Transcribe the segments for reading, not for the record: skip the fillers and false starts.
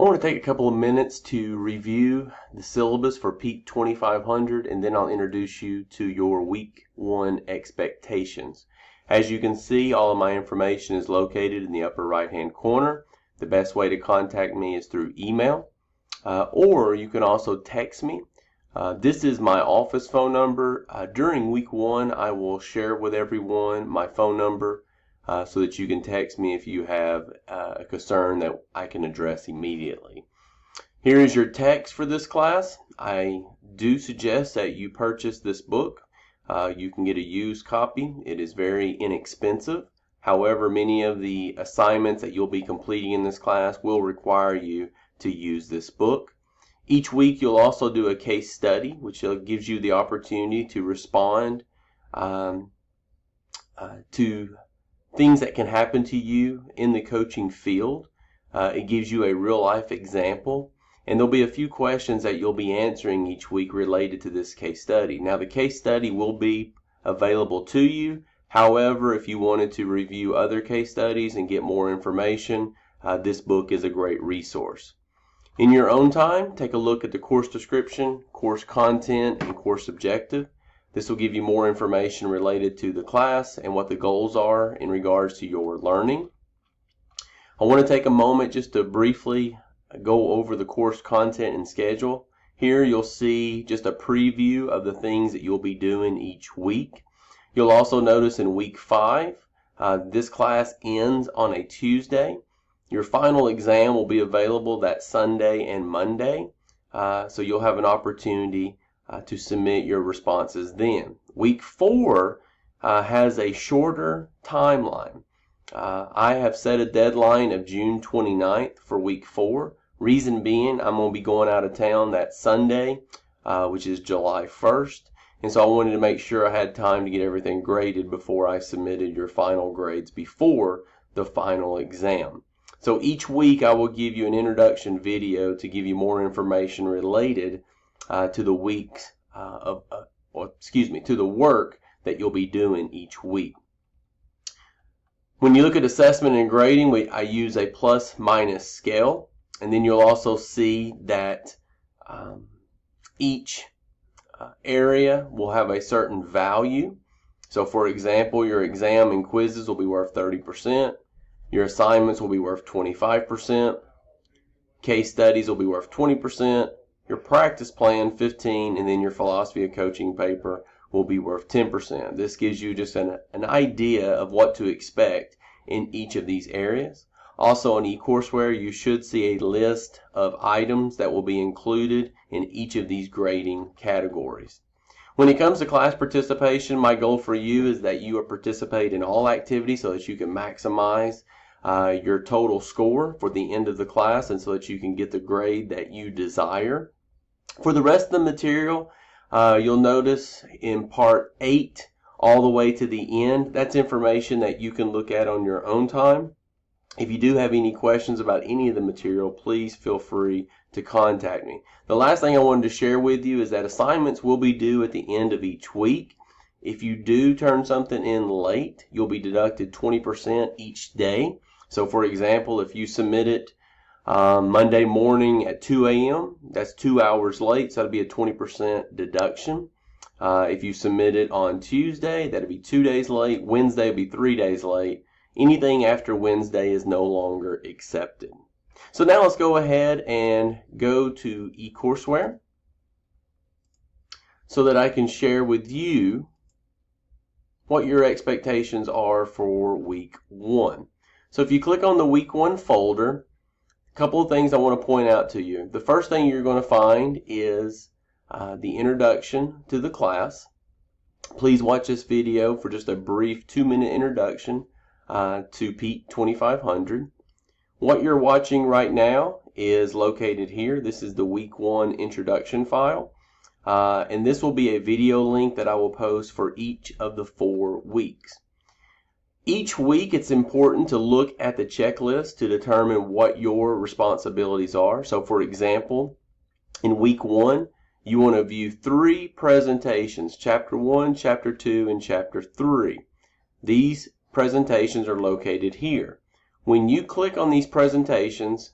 want to take a couple of minutes to review the syllabus for PEAK 2500, and then I'll introduce you to your Week 1 expectations. As you can see, all of my information is located in the upper right-hand corner. The best way to contact me is through email, or you can also text me. This is my office phone number. During Week 1, I will share with everyone my phone number so that you can text me if you have a concern that I can address immediately. Here is your text for this class. I do suggest that you purchase this book. You can get a used copy. It is very inexpensive. However, many of the assignments that you'll be completing in this class will require you to use this book. Each week you'll also do a case study, which gives you the opportunity to respond to things that can happen to you in the coaching field. It gives you a real life example, and there'll be a few questions that you'll be answering each week related to this case study. Now, the case study will be available to you. However, if you wanted to review other case studies and get more information, this book is a great resource. In your own time, take a look at the course description, course content, and course objective. This will give you more information related to the class and what the goals are in regards to your learning. I want to take a moment just to briefly go over the course content and schedule. Here you'll see just a preview of the things that you'll be doing each week. You'll also notice in week 5, this class ends on a Tuesday. Your final exam will be available that Sunday and Monday, so you'll have an opportunity to submit your responses then. Week 4 has a shorter timeline. I have set a deadline of June 29th for week 4. Reason being, I'm going to be going out of town that Sunday, which is July 1st. And so I wanted to make sure I had time to get everything graded before I submitted your final grades before the final exam. So each week I will give you an introduction video to give you more information related to the weeks to the work that you'll be doing each week. When you look at assessment and grading, I use a plus-minus scale, and then you'll also see that each area will have a certain value. So for example, your exam and quizzes will be worth 30%, your assignments will be worth 25%, case studies will be worth 20%, your practice plan 15%, and then your philosophy of coaching paper will be worth 10%. This gives you just an idea of what to expect in each of these areas. Also on eCourseware, you should see a list of items that will be included in each of these grading categories. When it comes to class participation, my goal for you is that you participate in all activities so that you can maximize your total score for the end of the class, and so that you can get the grade that you desire. For the rest of the material, you'll notice in part 8 all the way to the end, that's information that you can look at on your own time. If you do have any questions about any of the material, please feel free to contact me. The last thing I wanted to share with you is that assignments will be due at the end of each week. If you do turn something in late, you'll be deducted 20% each day. So for example, if you submit it Monday morning at 2 a.m., that's 2 hours late, so that'll be a 20% deduction. If you submit it on Tuesday, that'll be 2 days late. Wednesday will be 3 days late. Anything after Wednesday is no longer accepted. So now let's go ahead and go to eCourseware so that I can share with you what your expectations are for week 1. So if you click on the week 1 folder, a couple of things I want to point out to you. The first thing you're going to find is the introduction to the class. Please watch this video for just a brief 2-minute introduction to PEAK 2500. What you're watching right now is located here. This is the week 1 introduction file, and this will be a video link that I will post for each of the 4 weeks. Each week it's important to look at the checklist to determine what your responsibilities are. So for example, in week 1 you want to view 3 presentations, chapter 1, chapter 2, and chapter 3. These presentations are located here. When you click on these presentations,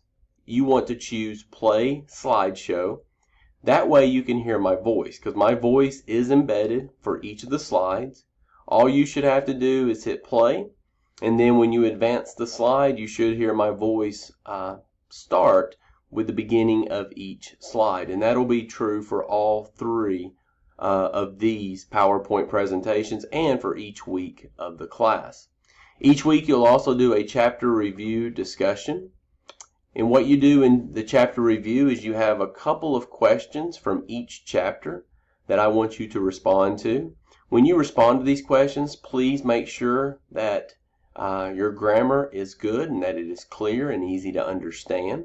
you want to choose Play Slideshow. That way you can hear my voice, because my voice is embedded for each of the slides. All you should have to do is hit play, and then when you advance the slide, you should hear my voice start with the beginning of each slide. And that'll be true for all three of these PowerPoint presentations and for each week of the class. Each week you'll also do a chapter review discussion. And what you do in the chapter review is you have a couple of questions from each chapter that I want you to respond to. When you respond to these questions, please make sure that your grammar is good and that it is clear and easy to understand.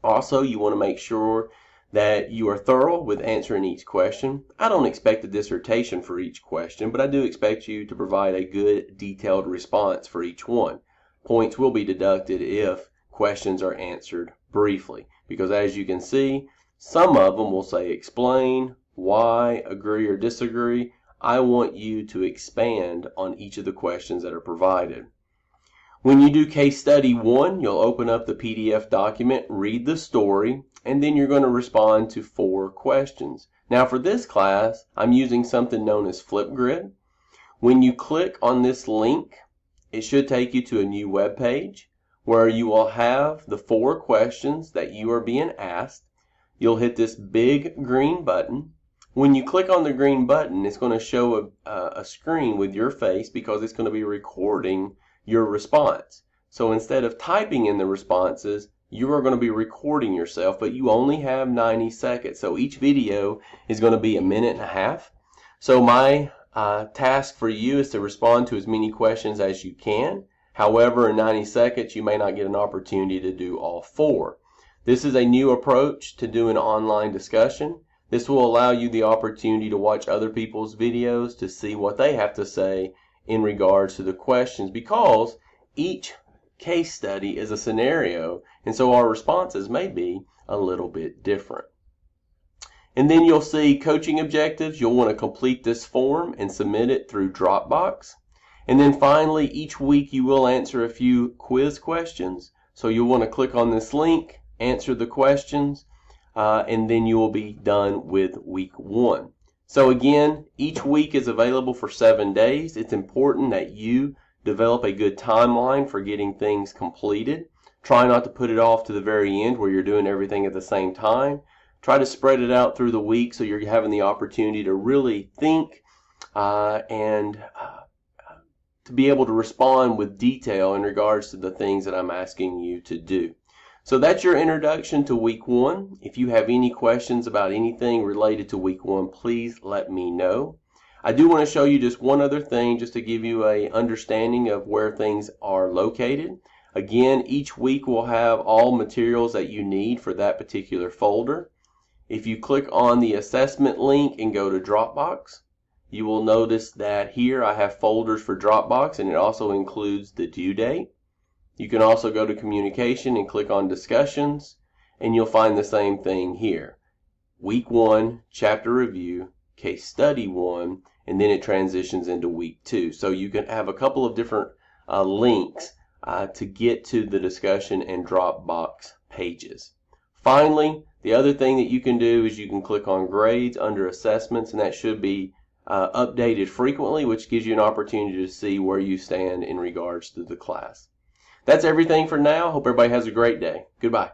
Also, you want to make sure that you are thorough with answering each question. I don't expect a dissertation for each question, but I do expect you to provide a good, detailed response for each one. Points will be deducted if questions are answered briefly, because as you can see, some of them will say explain, why, agree or disagree. I want you to expand on each of the questions that are provided. When you do case study 1, you'll open up the PDF document, read the story, and then you're going to respond to 4 questions. Now for this class, I'm using something known as Flipgrid. When you click on this link, it should take you to a new web page where you will have the 4 questions that you are being asked. You'll hit this big green button. When you click on the green button, it's going to show a screen with your face because it's going to be recording your response. So instead of typing in the responses, you are going to be recording yourself, but you only have 90 seconds. So each video is going to be 1.5 minutes. So my task for you is to respond to as many questions as you can. However, in 90 seconds, you may not get an opportunity to do all 4. This is a new approach to doing online discussion. This will allow you the opportunity to watch other people's videos to see what they have to say in regards to the questions, because each case study is a scenario, and so our responses may be a little bit different. And then you'll see coaching objectives. You'll want to complete this form and submit it through Dropbox. And then finally, each week you will answer a few quiz questions. So you'll want to click on this link, answer the questions, and then you will be done with week 1. So again, each week is available for 7 days. It's important that you develop a good timeline for getting things completed. Try not to put it off to the very end where you're doing everything at the same time. Try to spread it out through the week so you're having the opportunity to really think and to be able to respond with detail in regards to the things that I'm asking you to do. So that's your introduction to week 1. If you have any questions about anything related to week 1, please let me know. I do want to show you just one other thing just to give you an understanding of where things are located. Again, each week will have all materials that you need for that particular folder. If you click on the assessment link and go to Dropbox, you will notice that here I have folders for Dropbox, and it also includes the due date. You can also go to communication and click on discussions, and you'll find the same thing here. Week 1, chapter review, case study 1, and then it transitions into week 2. So you can have a couple of different links to get to the discussion and Dropbox pages. Finally, the other thing that you can do is you can click on grades under assessments, and that should be updated frequently, which gives you an opportunity to see where you stand in regards to the class. That's everything for now. Hope everybody has a great day. Goodbye.